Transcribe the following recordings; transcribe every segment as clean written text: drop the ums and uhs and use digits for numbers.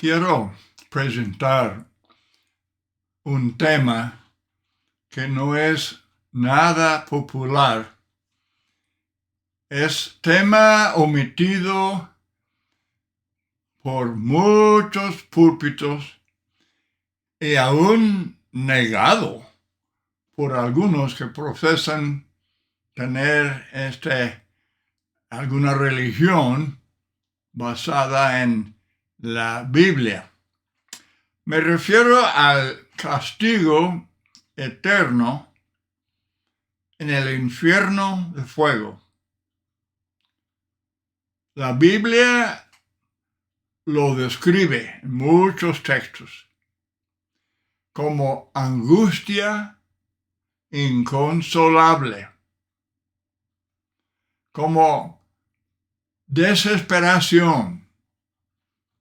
quiero presentar un tema que no es nada popular. Es tema omitido por muchos púlpitos y aún negado por algunos que profesan tener alguna religión basada en la Biblia. Me refiero al castigo eterno en el infierno de fuego. La Biblia lo describe en muchos textos como angustia inconsolable, como desesperación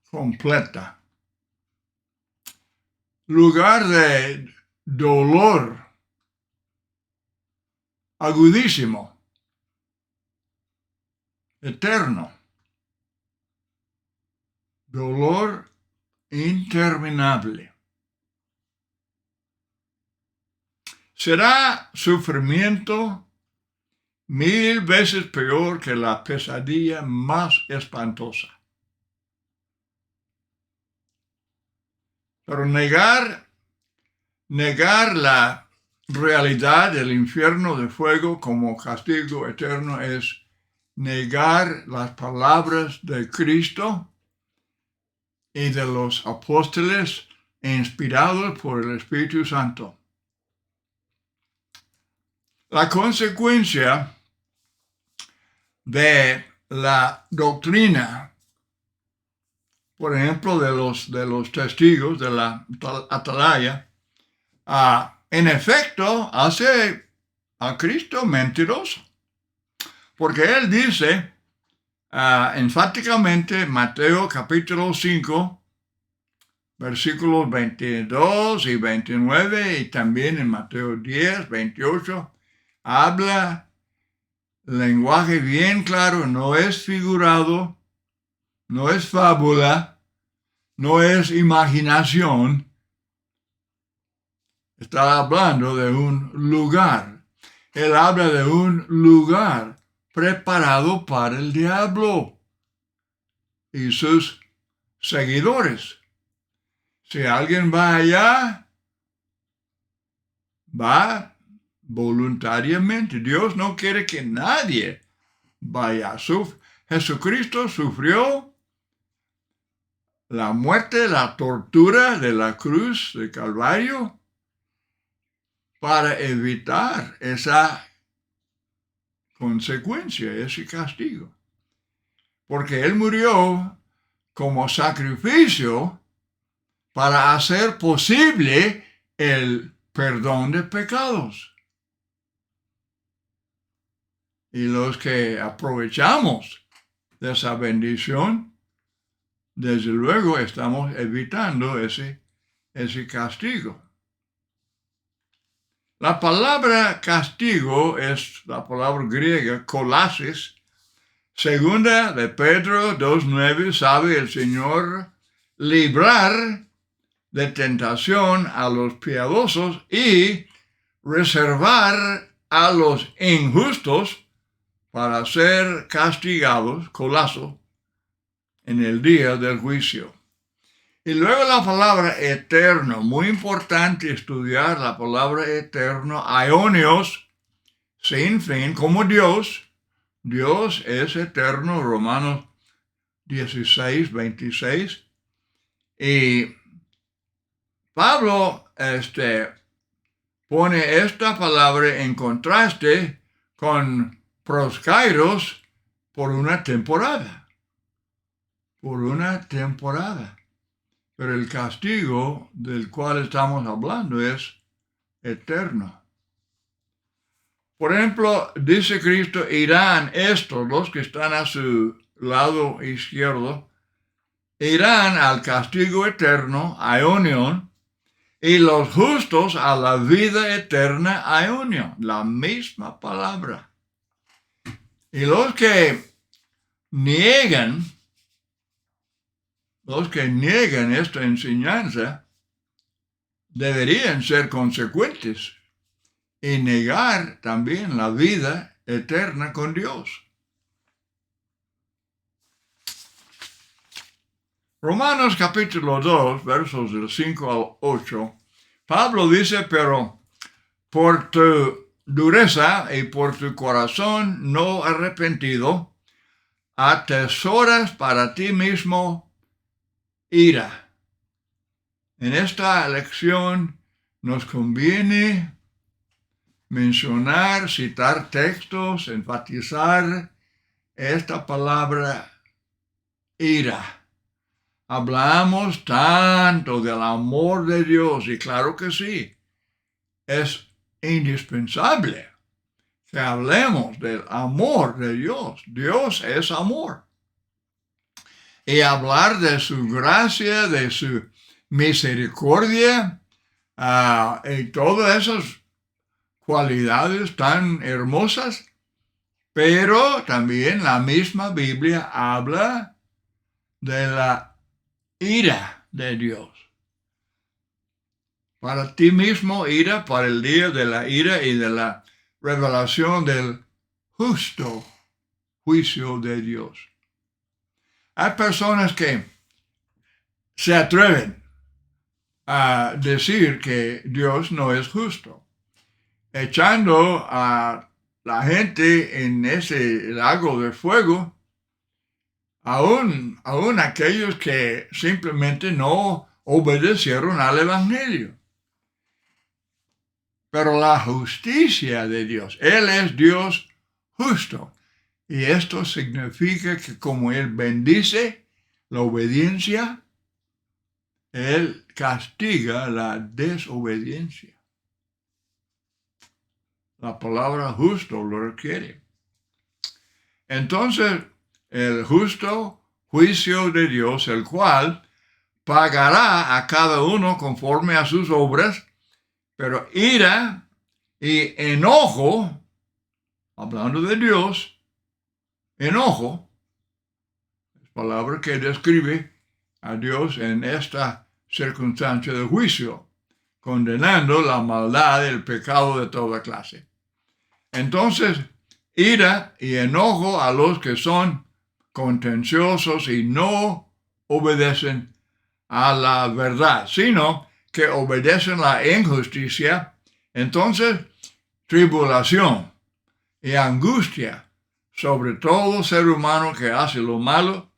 completa, lugar de dolor agudísimo, eterno, dolor interminable. Será sufrimiento 1000 veces peor que la pesadilla más espantosa. Pero negar la realidad del infierno de fuego como castigo eterno es negar las palabras de Cristo y de los apóstoles inspirados por el Espíritu Santo. La consecuencia de la doctrina, por ejemplo, de los testigos de la atalaya, en efecto, hace a Cristo mentiroso. Porque él dice enfáticamente, Mateo capítulo 5, versículos 22 y 29, y también en Mateo 10, 28, habla lenguaje bien claro, no es figurado, no es fábula, no es imaginación. Está hablando de un lugar. Él habla de un lugar preparado para el diablo y sus seguidores. Si alguien va allá, va voluntariamente. Dios no quiere que nadie vaya. Jesucristo sufrió la muerte, la tortura de la cruz de Calvario para evitar esa consecuencia, ese castigo. Porque Él murió como sacrificio para hacer posible el perdón de pecados. Y los que aprovechamos de esa bendición, desde luego estamos evitando ese castigo. La palabra castigo es la palabra griega kolasis. Segunda de Pedro 2:9, sabe el Señor librar de tentación a los piadosos y reservar a los injustos para ser castigados, colazo, en el día del juicio. Y luego la palabra eterno, muy importante estudiar la palabra eterno, aionios, sin fin, como Dios. Dios es eterno, Romanos 16, 26. Y Pablo pone esta palabra en contraste con proskairos por una temporada. Por una temporada. Pero el castigo del cual estamos hablando es eterno. Por ejemplo, dice Cristo, irán estos, los que están a su lado izquierdo, irán al castigo eterno, aionion, y los justos a la vida eterna, aionion, la misma palabra. Y los que niegan los que niegan esta enseñanza deberían ser consecuentes y negar también la vida eterna con Dios. Romanos capítulo 2, versos del 5 al 8, Pablo dice, pero por tu dureza y por tu corazón no arrepentido, atesoras para ti mismo ira. En esta lección nos conviene mencionar, citar textos, enfatizar esta palabra ira. Hablamos tanto del amor de Dios y claro que sí, es indispensable que hablemos del amor de Dios. Dios es amor. Y hablar de su gracia, de su misericordia y todas esas cualidades tan hermosas, pero también la misma Biblia habla de la ira de Dios. Para ti mismo ira, para el día de la ira y de la revelación del justo juicio de Dios. Hay personas que se atreven a decir que Dios no es justo, echando a la gente en ese lago de fuego, aún aquellos que simplemente no obedecieron al Evangelio. Pero la justicia de Dios, Él es Dios justo. Y esto significa que como Él bendice la obediencia, Él castiga la desobediencia. La palabra justo lo requiere. Entonces, el justo juicio de Dios, el cual pagará a cada uno conforme a sus obras, pero ira y enojo, hablando de Dios, enojo, es palabra que describe a Dios en esta circunstancia de juicio, condenando la maldad y el pecado de toda clase. Entonces, ira y enojo a los que son contenciosos y no obedecen a la verdad, sino que obedecen la injusticia. Entonces, tribulación y angustia sobre todo ser humano que hace lo malo,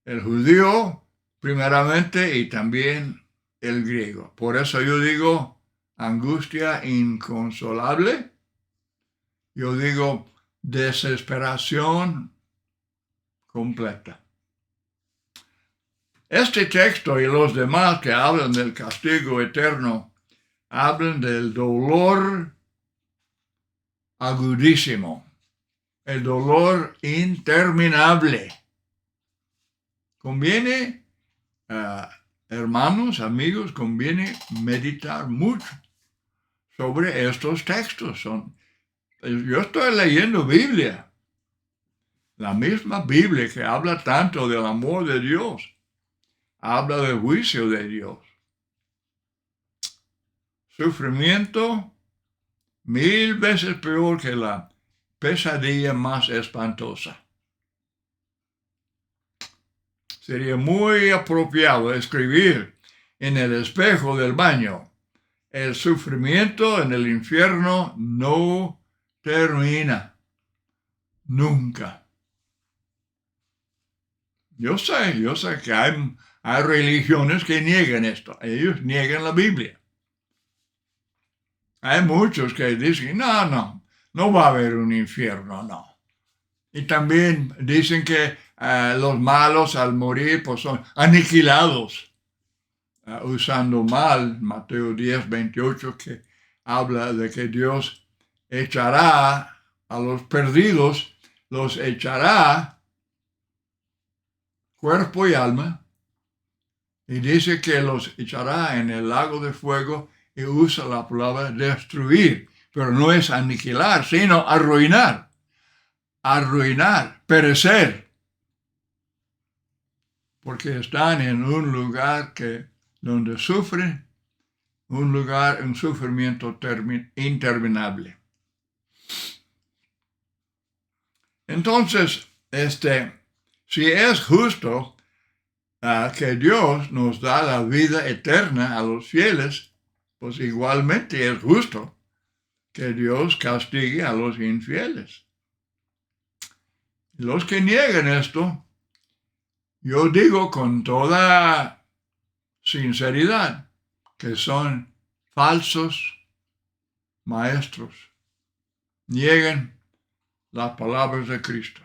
el judío primeramente y también el griego. Por eso yo digo angustia inconsolable. Yo digo desesperación completa. Este texto y los demás que hablan del castigo eterno hablan del dolor agudísimo, el dolor interminable. Conviene, hermanos, amigos, conviene meditar mucho sobre estos textos. Yo estoy leyendo Biblia, la misma Biblia que habla tanto del amor de Dios, habla del juicio de Dios. Sufrimiento 1000 veces peor que la pesadilla más espantosa. Sería muy apropiado escribir en el espejo del baño: el sufrimiento en el infierno no termina nunca. Yo sé que hay religiones que niegan esto. Ellos niegan la Biblia. Hay muchos que dicen, no va a haber un infierno, no. Y también dicen que los malos al morir pues son aniquilados, usando mal Mateo 10:28, que habla de que Dios echará a los perdidos, los echará cuerpo y alma, y dice que los echará en el lago de fuego, y usa la palabra destruir, pero no es aniquilar, sino arruinar, perecer. porque están en un lugar donde sufren, un sufrimiento interminable. Entonces, si es justo que Dios nos da la vida eterna a los fieles, pues igualmente es justo que Dios castigue a los infieles. Los que niegan esto, yo digo con toda sinceridad que son falsos maestros. Niegan las palabras de Cristo.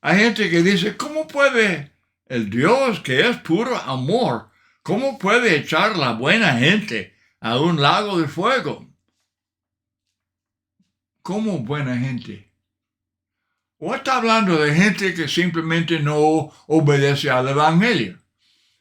Hay gente que dice, ¿cómo puede el Dios que es puro amor, cómo puede echar la buena gente a un lago de fuego? ¿Cómo buena gente? ¿O está hablando de gente que simplemente no obedece al Evangelio?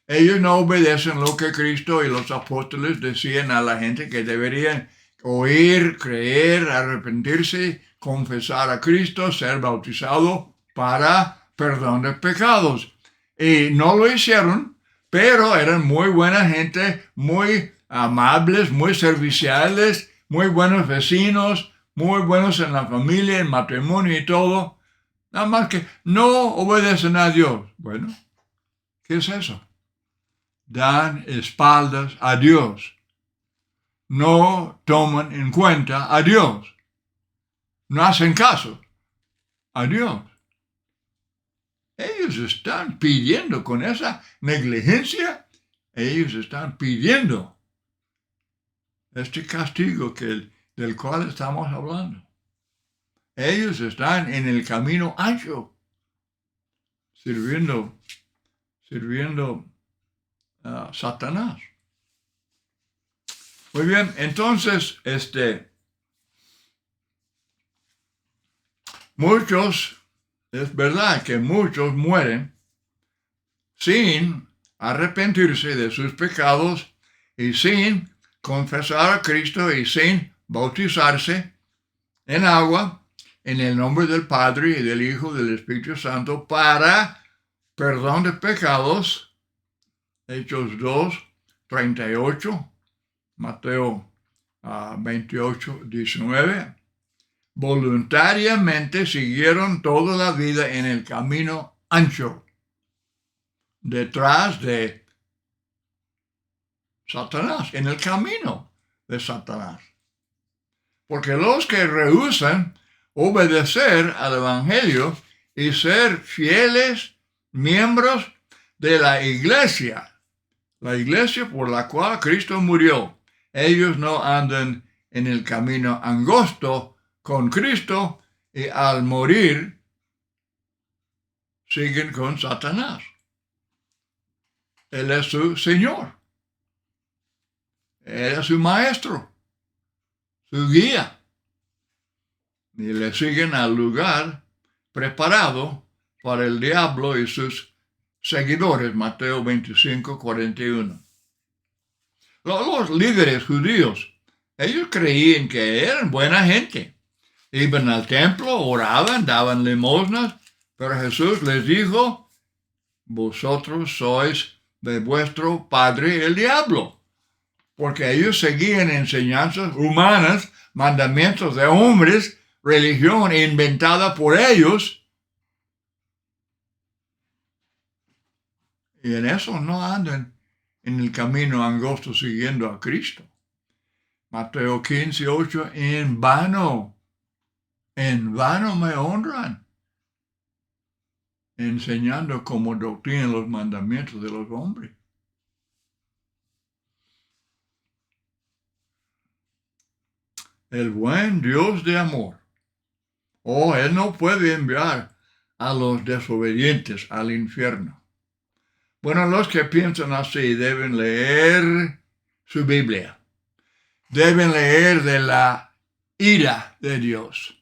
Ellos no obedecen lo que Cristo y los apóstoles decían a la gente que deberían oír, creer, arrepentirse, confesar a Cristo, ser bautizado para perdón de pecados. Y no lo hicieron, pero eran muy buena gente, muy amables, muy serviciales, muy buenos vecinos, muy buenos en la familia, en matrimonio y todo. Nada más que no obedecen a Dios. Bueno, ¿qué es eso? Dan espaldas a Dios. No toman en cuenta a Dios. No hacen caso a Dios. Ellos están pidiendo con esa negligencia, ellos están pidiendo este castigo del cual estamos hablando. Ellos están en el camino ancho, sirviendo a Satanás. Muy bien, entonces, es verdad que muchos mueren sin arrepentirse de sus pecados y sin confesar a Cristo y sin bautizarse en agua en el nombre del Padre y del Hijo y del Espíritu Santo para perdón de pecados. Hechos 2, 38, Mateo 28, 19. Voluntariamente siguieron toda la vida en el camino ancho, detrás de Satanás, en el camino de Satanás. Porque los que rehúsan obedecer al Evangelio y ser fieles miembros de la iglesia por la cual Cristo murió, ellos no andan en el camino angosto con Cristo y al morir siguen con Satanás. Él es su Señor. Él es su maestro, su guía. Y le siguen al lugar preparado para el diablo y sus seguidores. Mateo 25, 41. Los líderes judíos, ellos creían que eran buena gente. Iban al templo, oraban, daban limosnas, pero Jesús les dijo, vosotros sois de vuestro padre el diablo, porque ellos seguían enseñanzas humanas, mandamientos de hombres, religión inventada por ellos, y en eso no andan en el camino angosto siguiendo a Cristo. Mateo 15, 8, en vano me honran, enseñando como doctrina los mandamientos de los hombres. El buen Dios de amor, Él no puede enviar a los desobedientes al infierno. Bueno, los que piensan así deben leer su Biblia. Deben leer de la ira de Dios.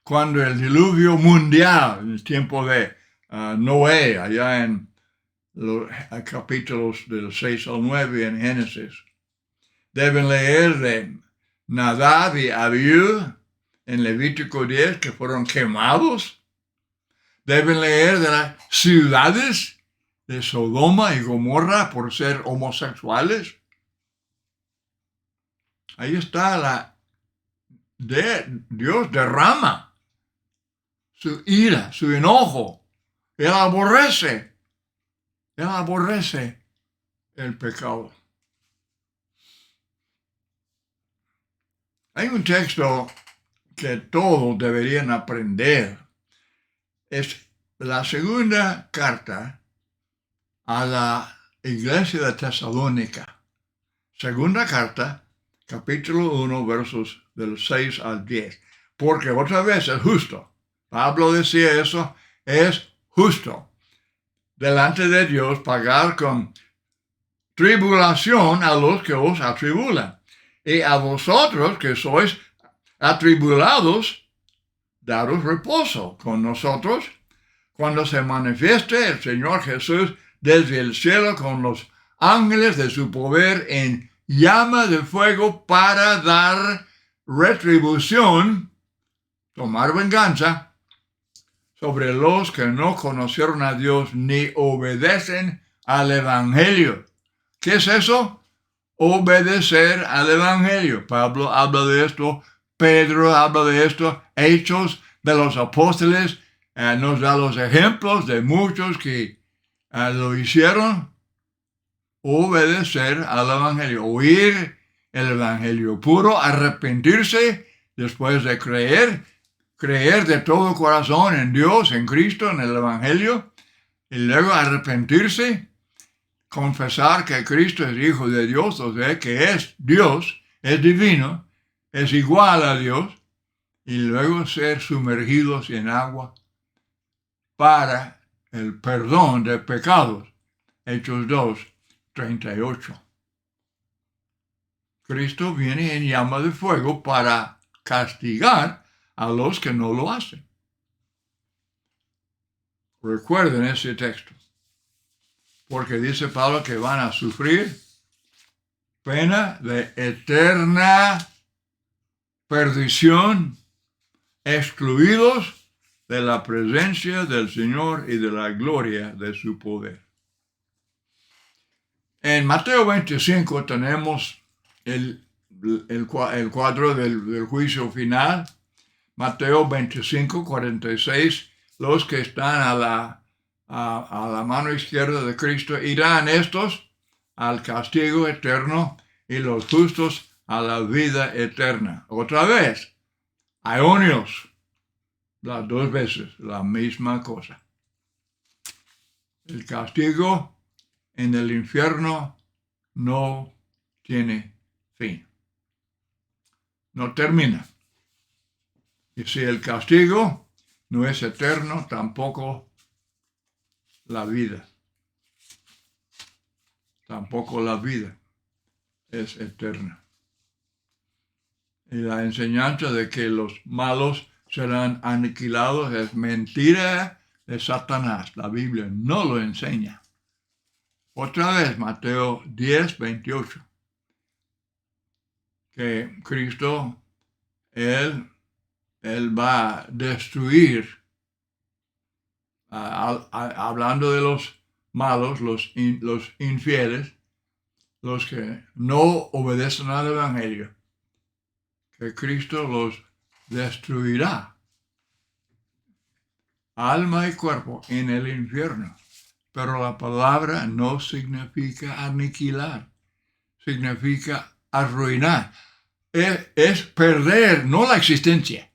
Cuando el diluvio mundial, en el tiempo de Noé, allá en los capítulos del 6 al 9 en Génesis. Deben leer de Nadab y Abiú en Levítico 10, que fueron quemados. Deben leer de las ciudades de Sodoma y Gomorra por ser homosexuales. Ahí está Dios derrama su ira, su enojo. Él aborrece el pecado. Hay un texto que todos deberían aprender. Es la segunda carta a la iglesia de Tesalónica. Segunda carta, capítulo 1, versos del 6 al 10. Porque otra vez es justo. Pablo decía eso, es justo delante de Dios pagar con tribulación a los que os atribulan. Y a vosotros que sois atribulados, daros reposo con nosotros cuando se manifieste el Señor Jesús desde el cielo con los ángeles de su poder en llama de fuego para dar retribución, tomar venganza sobre los que no conocieron a Dios ni obedecen al Evangelio. ¿Qué es eso? Obedecer al Evangelio. Pablo habla de esto, Pedro habla de esto, Hechos de los Apóstoles nos da los ejemplos de muchos que lo hicieron. Obedecer al Evangelio, oír el Evangelio puro, arrepentirse después de creer de todo corazón en Dios, en Cristo, en el Evangelio, y luego arrepentirse, confesar que Cristo es Hijo de Dios, o sea, que es Dios, es divino, es igual a Dios, y luego ser sumergidos en agua para el perdón de pecados. Hechos 2, 38. Cristo viene en llama de fuego para castigar a los que no lo hacen. Recuerden ese texto, porque dice Pablo que van a sufrir pena de eterna perdición, excluidos de la presencia del Señor y de la gloria de su poder. En Mateo 25 tenemos el cuadro del juicio final. Mateo 25, 46, los que están a la mano izquierda de Cristo irán estos al castigo eterno y los justos a la vida eterna. Otra vez, aionios, las dos veces, la misma cosa. El castigo en el infierno no tiene fin. No termina. Y si el castigo no es eterno, tampoco la vida. Tampoco la vida es eterna. Y la enseñanza de que los malos serán aniquilados es mentira de Satanás. La Biblia no lo enseña. Otra vez, Mateo 10, 28. Que Cristo, Él va a destruir, hablando de los malos, los infieles, los que no obedecen al Evangelio, que Cristo los destruirá, alma y cuerpo, en el infierno. Pero la palabra no significa aniquilar, significa arruinar. Es perder, no la existencia,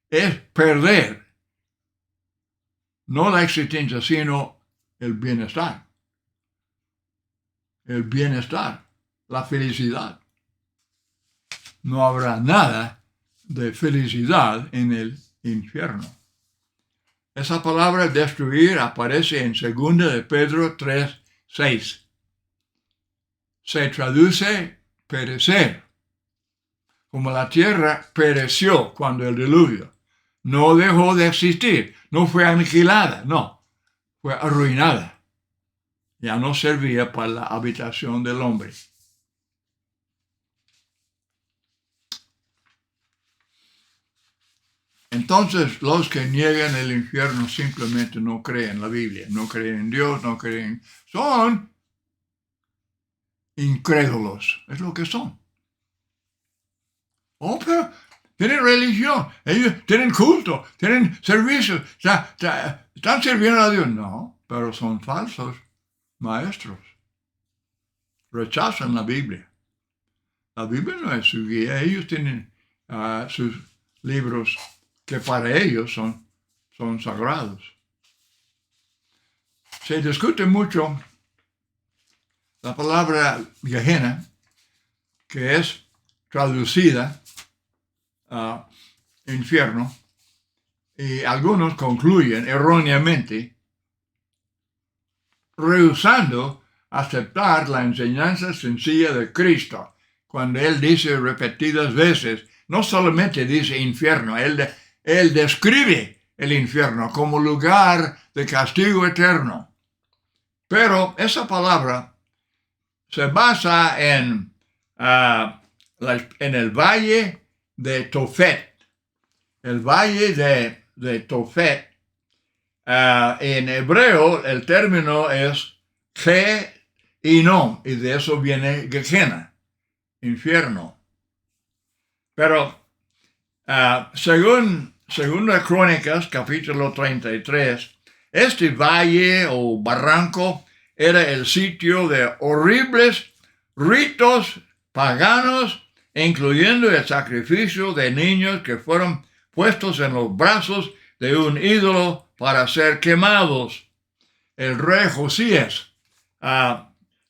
es perder, no la existencia, sino el bienestar. El bienestar, la felicidad. No habrá nada de felicidad en el infierno. Esa palabra destruir aparece en 2 de Pedro 3, 6. Se traduce perecer. Como la tierra pereció cuando el diluvio. No dejó de existir, no fue aniquilada, no, fue arruinada. Ya no servía para la habitación del hombre. Entonces, los que niegan el infierno simplemente no creen en la Biblia, no creen en Dios, no creen, son incrédulos, es lo que son. Oh, pero tienen religión, ellos tienen culto, tienen servicios, están sirviendo a Dios. No, pero son falsos maestros. Rechazan la Biblia. La Biblia no es su guía, ellos tienen sus libros que para ellos son sagrados. Se discute mucho la palabra Gehenna, que es traducida a infierno, y algunos concluyen erróneamente, rehusando aceptar la enseñanza sencilla de Cristo, cuando Él dice repetidas veces, no solamente dice infierno, Él describe el infierno como lugar de castigo eterno. Pero esa palabra se basa en el valle de Tofet. El valle de Tofet, en hebreo el término es Ge-Inom, y de eso viene Gehenna, infierno. Pero según las Crónicas, capítulo 33, este valle o barranco era el sitio de horribles ritos paganos, incluyendo el sacrificio de niños que fueron puestos en los brazos de un ídolo para ser quemados. El rey Josías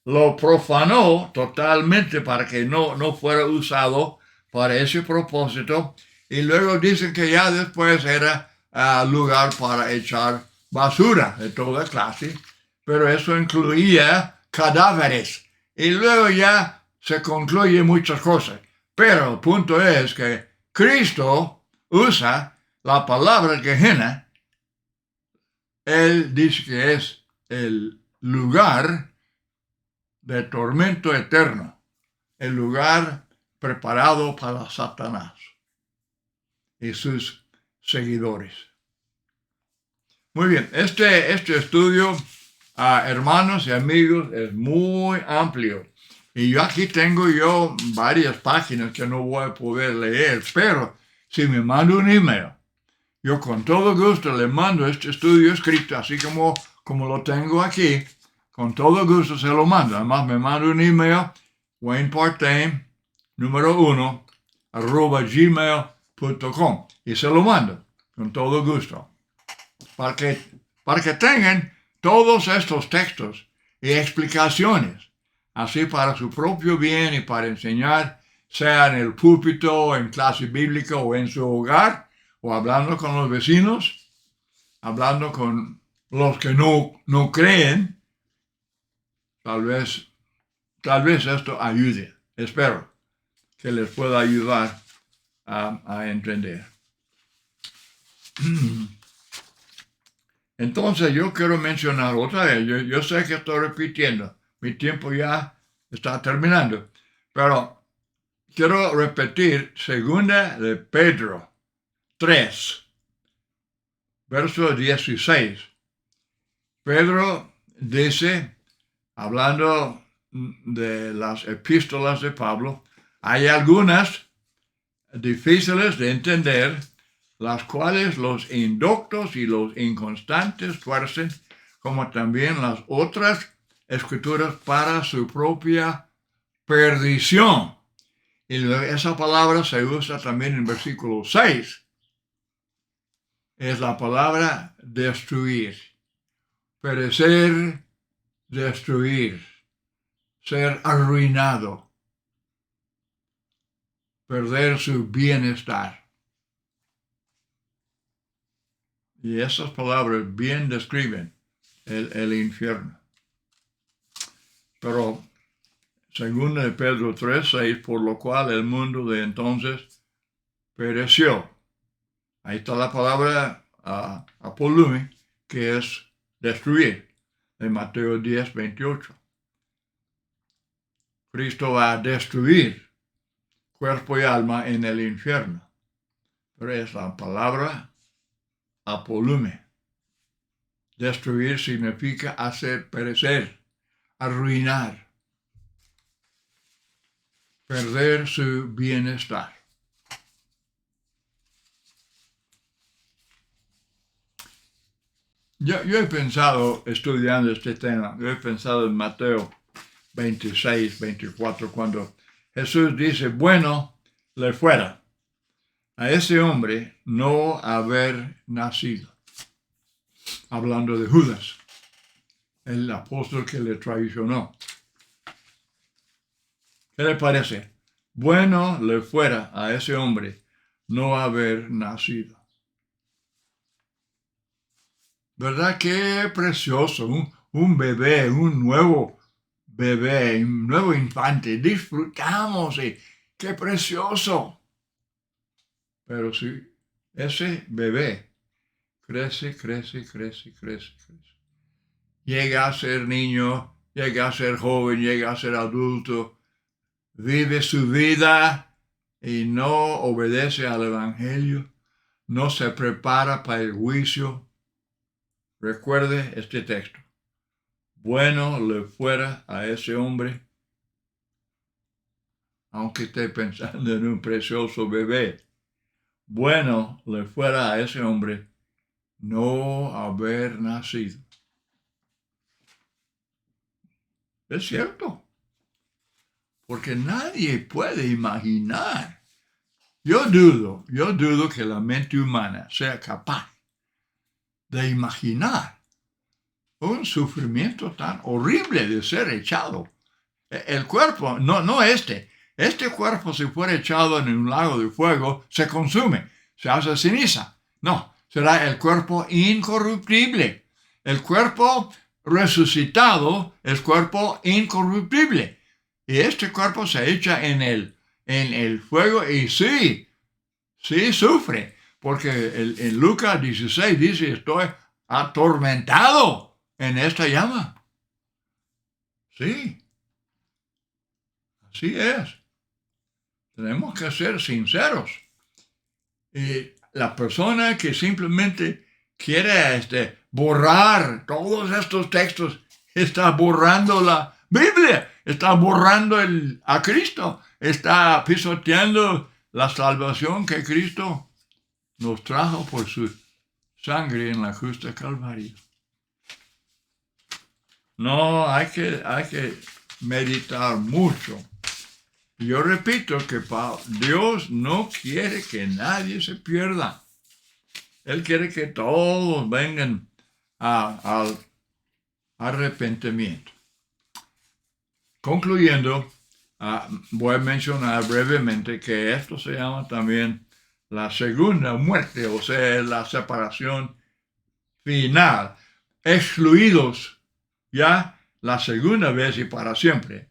lo profanó totalmente para que no fuera usado para ese propósito, y luego dicen que ya después era lugar para echar basura de toda clase, pero eso incluía cadáveres, y luego ya se concluye muchas cosas. Pero el punto es que Cristo usa la palabra Gehenna. Él dice que es el lugar de tormento eterno, el lugar preparado para Satanás y sus seguidores. Muy bien, este estudio, hermanos y amigos, es muy amplio. Y yo aquí tengo varias páginas que no voy a poder leer, pero si me manda un email, yo con todo gusto le mando este estudio escrito, así como lo tengo aquí, con todo gusto se lo mando. Además me manda un email, WaynePartain, número 1, @gmail.com, y se lo mando con todo gusto. Para que tengan todos estos textos y explicaciones, así para su propio bien y para enseñar, sea en el púlpito, en clase bíblica o en su hogar, o hablando con los vecinos, hablando con los que no creen. Tal vez esto ayude. Espero que les pueda ayudar a entender. Entonces yo quiero mencionar otra vez, yo sé que estoy repitiendo, mi tiempo ya está terminando, pero quiero repetir 2 de Pedro 3, verso 16. Pedro dice, hablando de las epístolas de Pablo, hay algunas difíciles de entender, las cuales los indoctos y los inconstantes tuercen, como también las otras escrituras para su propia perdición. Y esa palabra se usa también en versículo 6. Es la palabra destruir. Perecer, destruir. Ser arruinado. Perder su bienestar. Y esas palabras bien describen el infierno. Pero, según de Pedro 3:6, por lo cual el mundo de entonces pereció. Ahí está la palabra apolumi, que es destruir, de Mateo 10:28. Cristo va a destruir cuerpo y alma en el infierno. pero es la palabra apolume. Destruir significa hacer perecer, arruinar, perder su bienestar. Yo he pensado, estudiando este tema, yo he pensado en Mateo 26, 24, cuando Jesús dice, bueno, le fuera a ese hombre no haber nacido. Hablando de Judas, el apóstol que le traicionó. ¿Qué le parece? Bueno le fuera a ese hombre no haber nacido. ¿Verdad? Qué precioso, un bebé, un nuevo bebé, un nuevo infante. Disfrutamos y qué precioso. Pero si ese bebé crece, llega a ser niño, llega a ser joven, llega a ser adulto, vive su vida y no obedece al Evangelio, no se prepara para el juicio. Recuerde este texto. Bueno le fuera a ese hombre, aunque esté pensando en un precioso bebé, bueno le fuera a ese hombre no haber nacido. Es cierto, porque nadie puede imaginar. Yo dudo que la mente humana sea capaz de imaginar un sufrimiento tan horrible de ser echado. El cuerpo, no este cuerpo si fuera echado en un lago de fuego, se consume, se hace ceniza. No, será el cuerpo incorruptible. El cuerpo resucitado es cuerpo incorruptible. Y este cuerpo se echa en el fuego y sí sufre. Porque en Lucas 16 dice, estoy atormentado en esta llama. Sí, así es. Tenemos que ser sinceros. Y la persona que simplemente quiere borrar todos estos textos está borrando la Biblia, está borrando a Cristo, está pisoteando la salvación que Cristo nos trajo por su sangre en la cruz de Calvario. No, hay que meditar mucho. Yo repito que Dios no quiere que nadie se pierda. Él quiere que todos vengan al arrepentimiento. Concluyendo, voy a mencionar brevemente que esto se llama también la segunda muerte, o sea, la separación final. Excluidos ya la segunda vez y para siempre.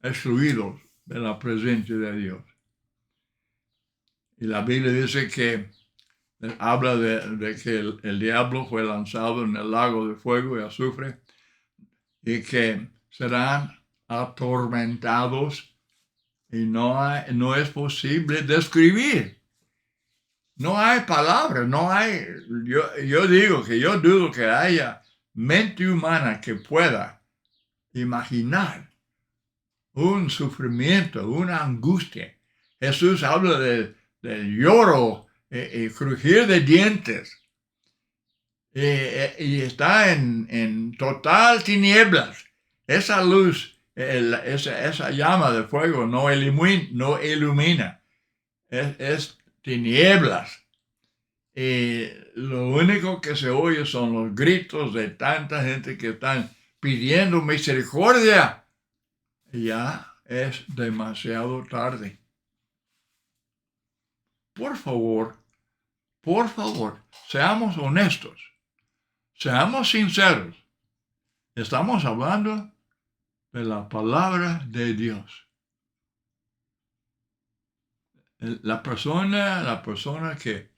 Excluidos de la presencia de Dios. Y la Biblia dice que habla de que el diablo fue lanzado en el lago de fuego y azufre y que serán atormentados y no es posible describir. No hay palabras, no hay, yo digo que yo dudo que haya mente humana que pueda imaginar un sufrimiento, una angustia. Jesús habla del lloro y crujir de dientes. Y está en total tinieblas. Esa luz, esa llama de fuego no ilumina. Es tinieblas. Y lo único que se oye son los gritos de tanta gente que están pidiendo misericordia. Ya es demasiado tarde. Por favor, seamos honestos. Seamos sinceros. Estamos hablando de la palabra de Dios. La persona que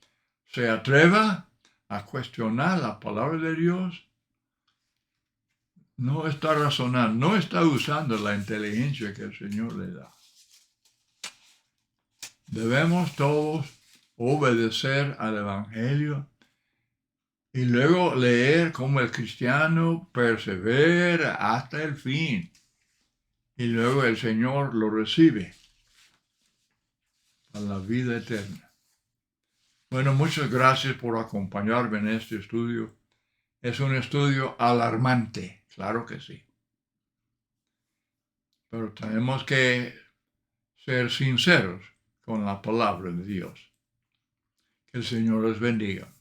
se atreva a cuestionar la palabra de Dios no está razonando, no está usando la inteligencia que el Señor le da. Debemos todos obedecer al Evangelio y luego leer cómo el cristiano persevera hasta el fin y luego el Señor lo recibe a la vida eterna. Bueno, muchas gracias por acompañarme en este estudio. Es un estudio alarmante, claro que sí. Pero tenemos que ser sinceros con la palabra de Dios. Que el Señor les bendiga.